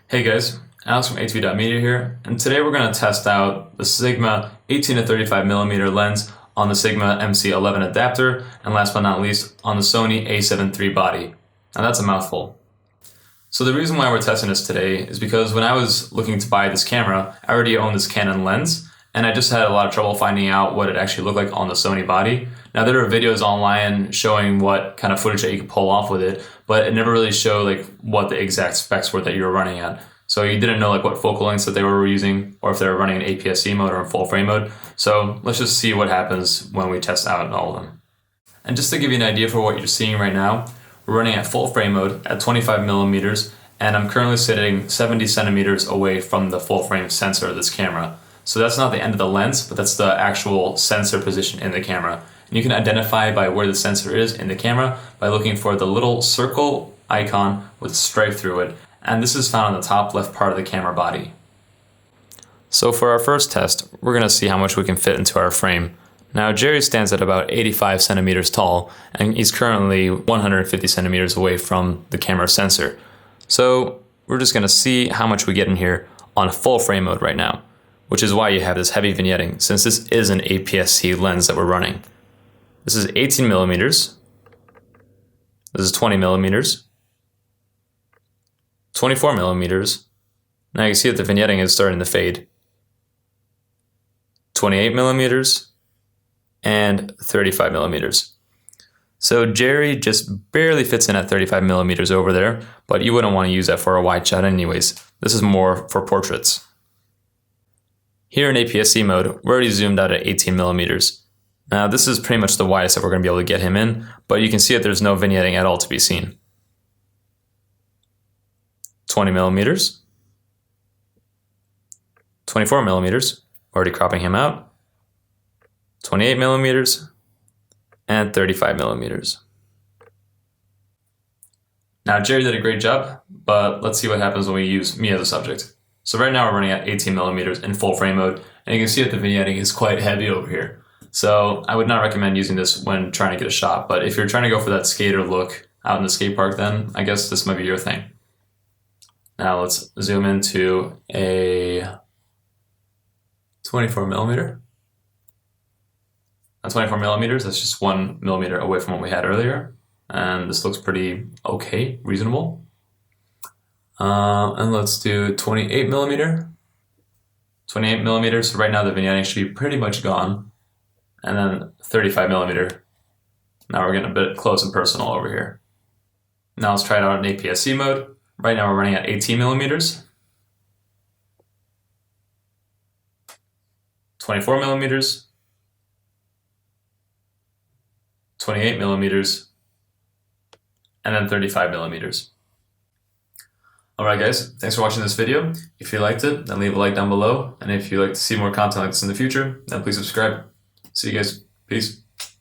Hey guys, Alex from atb.media here, and today we're going to test out the Sigma 18 to 35mm lens on the Sigma MC11 adapter, and last but not least, on the Sony A7 III body. Now that's a mouthful. So the reason why we're testing this today is because when I was looking to buy this camera, I already owned this Canon lens, and I just had a lot of trouble finding out what it actually looked like on the Sony body. Now there are videos online showing what kind of footage that you could pull off with it, but it never really showed like what the exact specs were that you were running at. So you didn't know like what focal lengths that they were using, or if they were running in APS-C mode or in full frame mode. So let's just see what happens when we test out all of them. And just to give you an idea for what you're seeing right now, we're running at full frame mode at 25mm, and I'm currently sitting 70 centimeters away from the full frame sensor of this camera. So that's not the end of the lens, but that's the actual sensor position in the camera. And you can identify by where the sensor is in the camera by looking for the little circle icon with a stripe through it. And this is found on the top left part of the camera body. So for our first test, we're going to see how much we can fit into our frame. Now Jerry stands at about 85 centimeters tall, and he's currently 150 centimeters away from the camera sensor. So we're just going to see how much we get in here on full frame mode right now, which is why you have this heavy vignetting, since this is an APS-C lens that we're running. This is 18 millimeters. This is 20 millimeters. 24 millimeters. Now you can see that the vignetting is starting to fade. 28 millimeters and 35 millimeters. So Jerry just barely fits in at 35 millimeters over there, but you wouldn't want to use that for a wide shot anyways. This is more for portraits. Here in APS-C mode, we're already zoomed out at 18 millimeters. Now this is pretty much the widest that we're going to be able to get him in, but you can see that there's no vignetting at all to be seen. 20 millimeters, 24 millimeters, already cropping him out, 28 millimeters, and 35 millimeters. Now Jerry did a great job, but let's see what happens when we use me as a subject. So right now we're running at 18 millimeters in full frame mode, and you can see that the vignetting is quite heavy over here. So I would not recommend using this when trying to get a shot, but if you're trying to go for that skater look out in the skate park, then I guess this might be your thing. Now let's zoom into a 24 millimeter. At 24 millimeters, that's just 1 millimeter away from what we had earlier. And this looks pretty okay, reasonable. And let's do 28 millimeter. 28 millimeters, so right now the vignetting should be pretty much gone. And then 35 millimeter. Now we're getting a bit close and personal over here. Now let's try it out in APS-C mode. Right now we're running at 18 millimeters, 24 millimeters, 28 millimeters, and then 35 millimeters. Alright guys, thanks for watching this video. If you liked it, then leave a like down below. And if you'd like to see more content like this in the future, then please subscribe. See you guys. Peace.